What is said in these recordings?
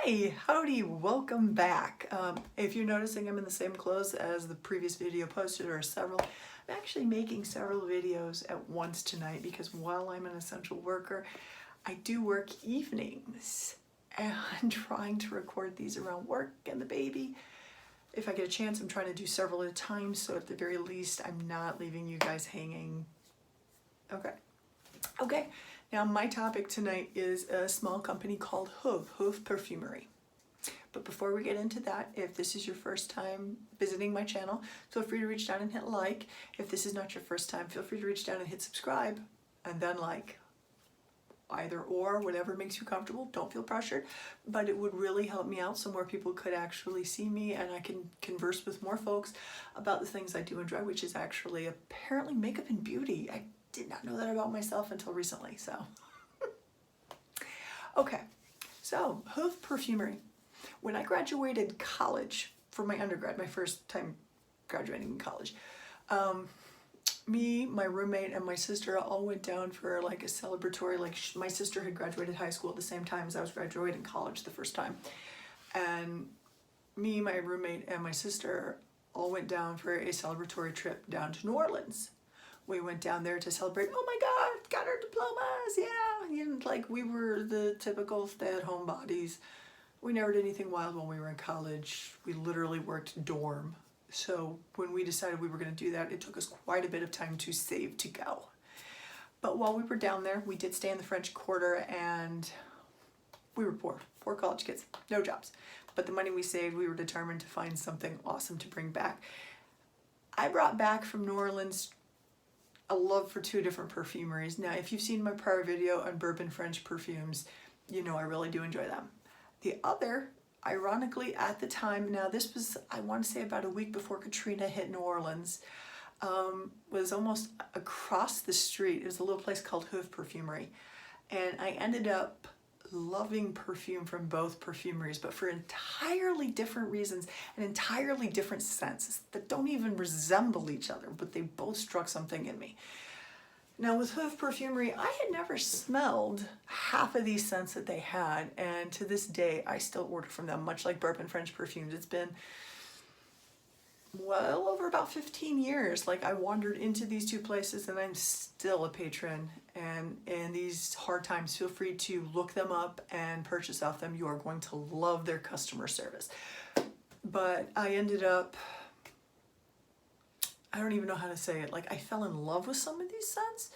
Hi, howdy, welcome back. If you're noticing I'm in the same clothes as the previous video posted or several, I'm actually making several videos at once tonight because while I'm an essential worker, I do work evenings and I'm trying to record these around work and the baby. If I get a chance, I'm trying to do several at a time, so at the very least, I'm not leaving you guys hanging. Okay. Now my topic tonight is a small company called Hove Perfumery. But before we get into that, if this is your first time visiting my channel, feel free to reach down and hit like. If this is not your first time, feel free to reach down and hit subscribe and then like. Either or, whatever makes you comfortable. Don't feel pressured, but it would really help me out so more people could actually see me and I can converse with more folks about the things I do enjoy, which is actually apparently makeup and beauty. I did not know that about myself until recently, so. Okay, so Hove Perfumery. When I graduated college for my undergrad, my first time graduating in college, me, my roommate, and my sister all went down for like a celebratory, my sister had graduated high school at the same time as I was graduating college the first time. And me, my roommate, and my sister all went down for a celebratory trip down to New Orleans. We went down there to celebrate, oh my God, got our diplomas, yeah. And like we were the typical stay-at-home bodies. We never did anything wild when we were in college. We literally worked dorm. So when we decided we were going to do that, it took us quite a bit of time to save to go. But while we were down there, we did stay in the French Quarter and we were poor college kids, no jobs. But the money we saved, we were determined to find something awesome to bring back. I brought back from New Orleans a love for two different perfumeries. Now, if you've seen my prior video on bourbon French perfumes, you know I really do enjoy them. The other, ironically at the time, now this was, I want to say about a week before Katrina hit New Orleans, was almost across the street. It was a little place called Hove Parfumeur. And I ended up loving perfume from both perfumeries, but for entirely different reasons and entirely different scents that don't even resemble each other, but they both struck something in me. Now with Hove Parfumeur, I had never smelled half of these scents that they had, and to this day I still order from them, much like bourbon French perfumes. It's been well over about 15 years. Like I wandered into these two places and I'm still a patron, and in these hard times feel free to look them up and purchase off them. You are going to love their customer service. But I ended up, I don't even know how to say it, like I fell in love with some of these scents.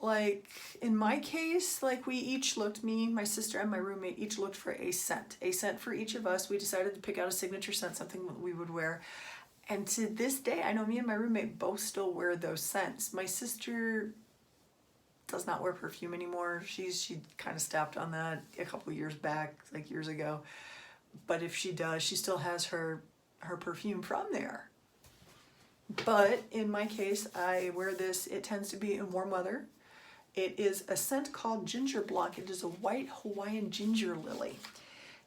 Like in my case, like we each looked, me, my sister, and my roommate each looked for a scent for each of us. We decided to pick out a signature scent, something that we would wear. And to this day, I know me and my roommate both still wear those scents. My sister does not wear perfume anymore. She kind of stopped on that a couple years back, like years ago. But if she does, she still has her perfume from there. But in my case, I wear this. It tends to be in warm weather. It is a scent called Ginger Blanc. It is a white Hawaiian ginger lily.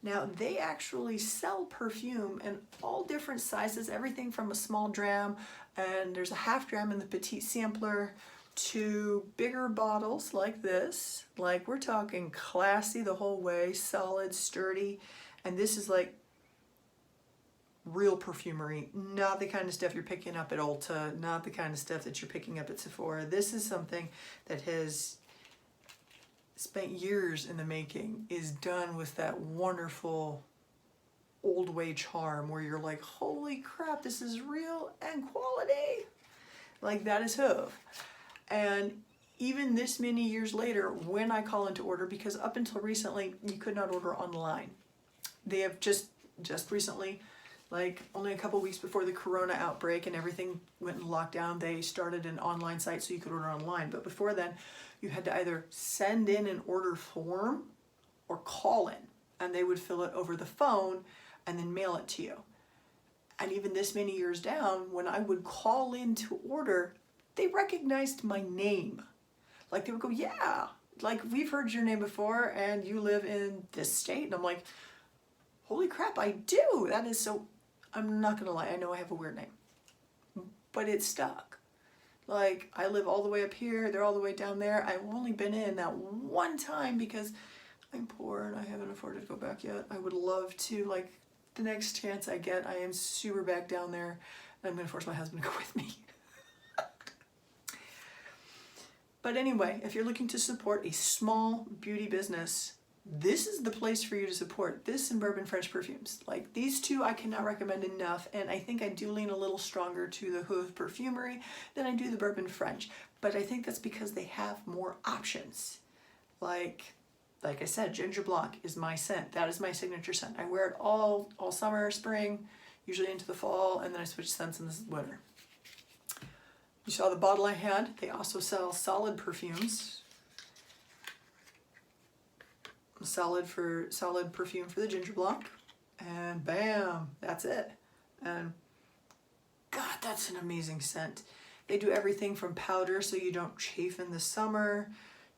Now, they actually sell perfume in all different sizes, everything from a small dram, and there's a half dram in the petite sampler, to bigger bottles like this. Like we're talking classy the whole way, solid, sturdy, and this is like real perfumery, not the kind of stuff you're picking up at Ulta, not the kind of stuff that you're picking up at Sephora. This is something that has spent years in the making, is done with that wonderful old way charm where you're like, holy crap, this is real and quality. Like that is Hove. And even this many years later, when I call into order, because up until recently, you could not order online. They have just recently, like only a couple weeks before the corona outbreak and everything went in lockdown, they started an online site so you could order online. But before then, you had to either send in an order form or call in, and they would fill it over the phone and then mail it to you. And even this many years down, when I would call in to order, they recognized my name. Like they would go, yeah, like we've heard your name before and you live in this state. And I'm like, holy crap, I do. That is so, I'm not gonna lie, I know I have a weird name, but it stuck. Like I live all the way up here, they're all the way down there. I've only been in that one time because I'm poor and I have an afford to go back yet. I would love to, like, the next chance I get, I am super back down there, and I'm gonna force my husband to go with me. But anyway, if you're looking to support a small beauty business, this is the place for you to support. This and Bourbon French perfumes. Like, these two I cannot recommend enough, and I think I do lean a little stronger to the Hove Parfumery than I do the Bourbon French. But I think that's because they have more options. Like I said, Ginger Blanc is my scent. That is my signature scent. I wear it all summer, spring, usually into the fall, and then I switch scents in the winter. You saw the bottle I had. They also sell solid perfumes. Solid perfume for the Ginger Blanc, and bam, that's it. And God, that's an amazing scent. They do everything from powder so you don't chafe in the summer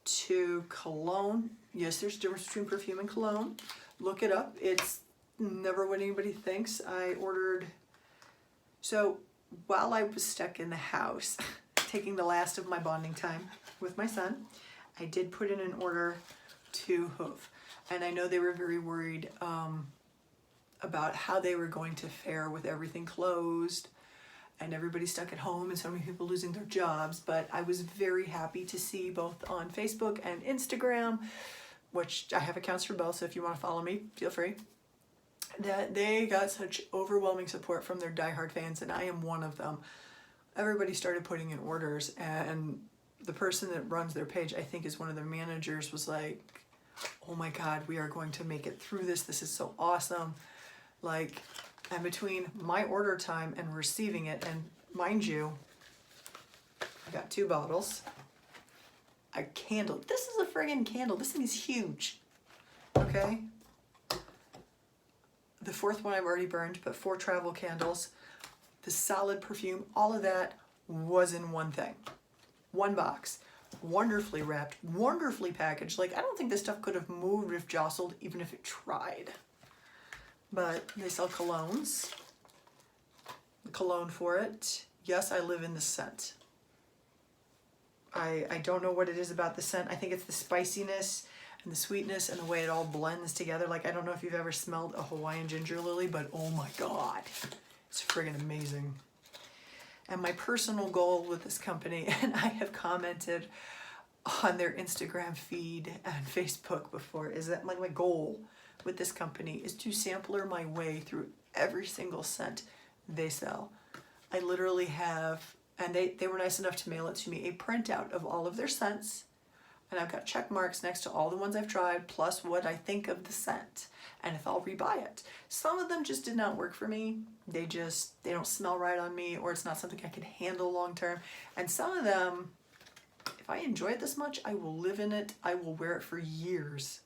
to cologne. Yes, there's a difference between perfume and cologne. Look it up. It's never what anybody thinks. I ordered, so while I was stuck in the house taking the last of my bonding time with my son, I did put in an order to Hove, and I know they were very worried about how they were going to fare with everything closed and everybody stuck at home and so many people losing their jobs. But I was very happy to see both on Facebook and Instagram, which I have accounts for both, so if you want to follow me, feel free, that they got such overwhelming support from their diehard fans, and I am one of them. Everybody started putting in orders, and the person that runs their page, I think is one of their managers, was like, oh my God, we are going to make it through this. This is so awesome. Like, and between my order time and receiving it, and mind you, I got 2 bottles, a candle. This is a friggin' candle. This thing is huge. Okay? The 4th one I've already burned, but 4 travel candles, the solid perfume, all of that was in one thing. One box, wonderfully wrapped, wonderfully packaged. Like, I don't think this stuff could have moved if jostled, even if it tried. But they sell colognes. The cologne for it. Yes, I live in the scent. I don't know what it is about the scent. I think it's the spiciness and the sweetness and the way it all blends together. Like, I don't know if you've ever smelled a Hawaiian ginger lily, but oh my God, it's friggin' amazing. And my personal goal with this company, and I have commented on their Instagram feed and Facebook before, is that my goal with this company is to sampler my way through every single scent they sell. I literally have, and they were nice enough to mail it to me, a printout of all of their scents, and I've got check marks next to all the ones I've tried, plus what I think of the scent, and if I'll rebuy it. Some of them just did not work for me. They don't smell right on me, or it's not something I can handle long term. And some of them, if I enjoy it this much, I will live in it. I will wear it for years.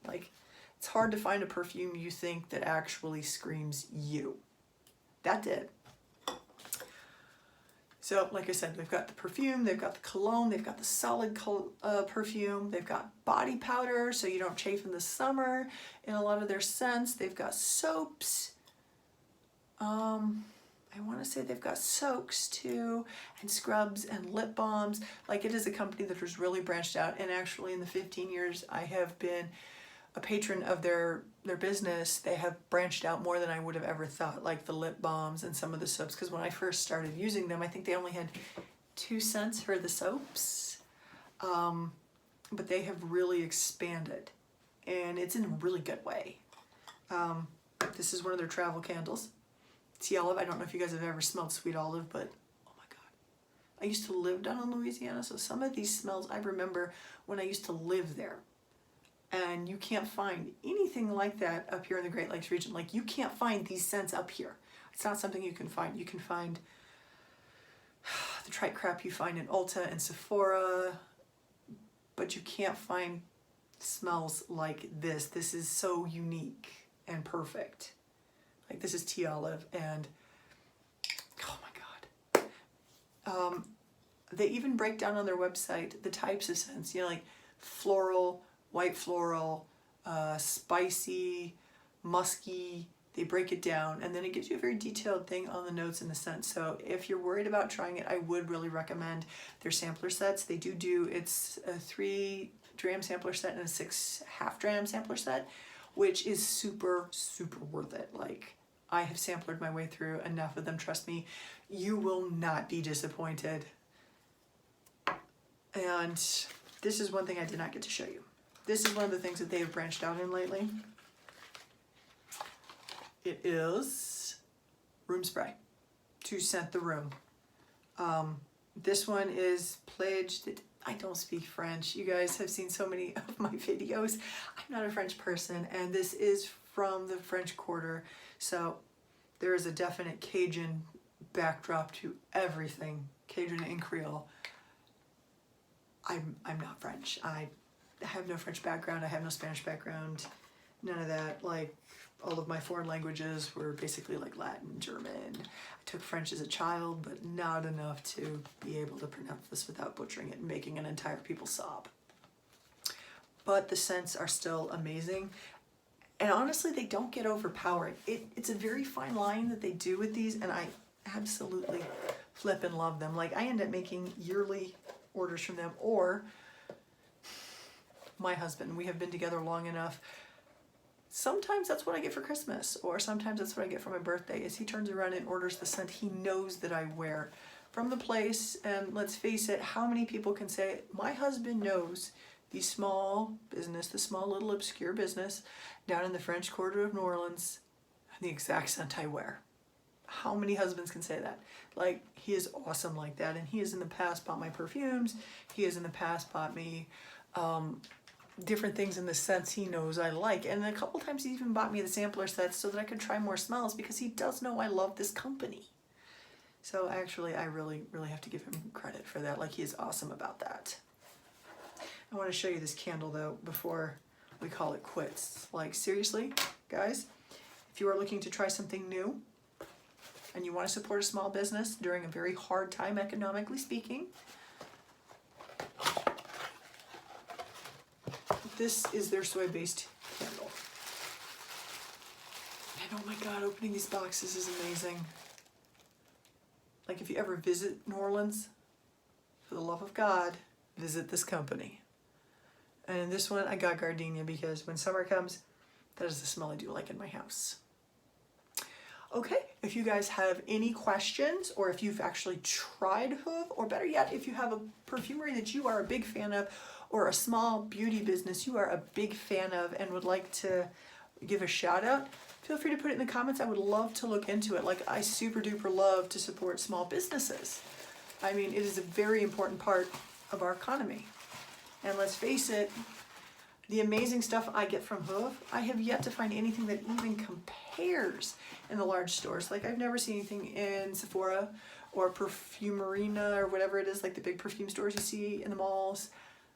Like, it's hard to find a perfume you think that actually screams you. That did. So, like I said, they've got the perfume, they've got the cologne, they've got the solid perfume, they've got body powder so you don't chafe in the summer in a lot of their scents. They've got soaps. I want to say they've got soaks too, and scrubs and lip balms. Like, it is a company that has really branched out, and actually in the 15 years I have been a patron of their business, they have branched out more than I would have ever thought, like the lip balms and some of the soaps, because when I first started using them, I think they only had 2 cents for the soaps, but they have really expanded, and it's in a really good way. This is one of their travel candles. Tea olive. I don't know if you guys have ever smelled sweet olive, but oh my God. I used to live down in Louisiana, so some of these smells I remember when I used to live there. And you can't find anything like that up here in the Great Lakes region. Like, you can't find these scents up here. It's not something you can find. You can find the trite crap you find in Ulta and Sephora, but you can't find smells like this. This is so unique and perfect. Like, this is tea olive, and oh my God. They even break down on their website the types of scents, you know, like floral, white floral, spicy, musky. They break it down, and then it gives you a very detailed thing on the notes and the scent. So if you're worried about trying it, I would really recommend their sampler sets. They do it's 3 dram sampler set and a 6 half dram sampler set, which is super, super worth it. Like, I have samplered my way through enough of them, trust me. You will not be disappointed. And this is one thing I did not get to show you. This is one of the things that they have branched out in lately. It is room spray to scent the room. This one is pledged. I don't speak French. You guys have seen so many of my videos. I'm not a French person, and this is from the French Quarter, so there is a definite Cajun backdrop to everything, Cajun and Creole. I'm not French. I have no French background. I have no Spanish background. None of that. Like, all of my foreign languages were basically like Latin, German. I took French as a child, but not enough to be able to pronounce this without butchering it and making an entire people sob. But the scents are still amazing. And honestly, they don't get overpowering. It's a very fine line that they do with these, and I absolutely flip and love them. Like, I end up making yearly orders from them, or my husband. We have been together long enough. Sometimes that's what I get for Christmas, or sometimes that's what I get for my birthday, is he turns around and orders the scent he knows that I wear from the place. And let's face it, how many people can say, my husband knows the small business, the small little obscure business down in the French Quarter of New Orleans, the exact scent I wear? How many husbands can say that? Like, he is awesome like that, and he has in the past bought my perfumes. He has in the past bought me different things in the scents he knows I like, and a couple times he even bought me the sampler sets so that I could try more smells, because he does know I love this company. So actually, I really have to give him credit for that. Like, he is awesome about that. I want to show you this candle though before we call it quits. Like, seriously, guys, if you are looking to try something new and you want to support a small business during a very hard time economically speaking, this is their soy-based candle. And oh my God, opening these boxes is amazing. Like, if you ever visit New Orleans, for the love of God, visit this company. And in this one, I got gardenia, because when summer comes, that is the smell I do like in my house. Okay, if you guys have any questions, or if you've actually tried Hove, or better yet, if you have a perfumery that you are a big fan of, or a small beauty business you are a big fan of and would like to give a shout out, feel free to put it in the comments. I would love to look into it. Like, I super duper love to support small businesses. I mean, it is a very important part of our economy. And let's face it, the amazing stuff I get from Hove, I have yet to find anything that even compares in the large stores. Like, I've never seen anything in Sephora or Perfumerina or whatever it is, like the big perfume stores you see in the malls,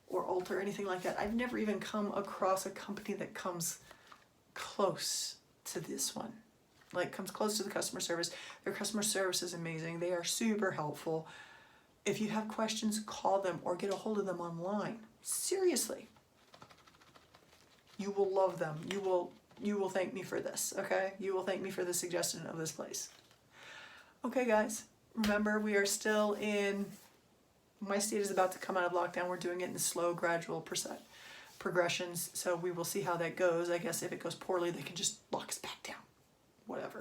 or Ulta or anything like that. I've never even come across a company that comes close to this one. Like, comes close to the customer service. Their customer service is amazing. They are super helpful. If you have questions, call them or get a hold of them online. Seriously. You will love them. You will thank me for this, okay? You will thank me for the suggestion of this place. Okay, guys. Remember, we are still in... My state is about to come out of lockdown. We're doing it in slow, gradual progressions, so we will see how that goes. I guess if it goes poorly, they can just lock us back down. Whatever.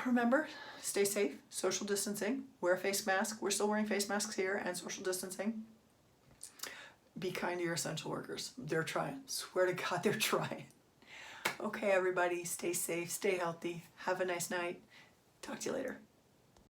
Remember, stay safe, social distancing, wear a face mask. We're still wearing face masks here, and social distancing. Be kind to your essential workers. They're trying. Swear to God, they're trying. Okay, everybody, stay safe, stay healthy. Have a nice night. Talk to you later.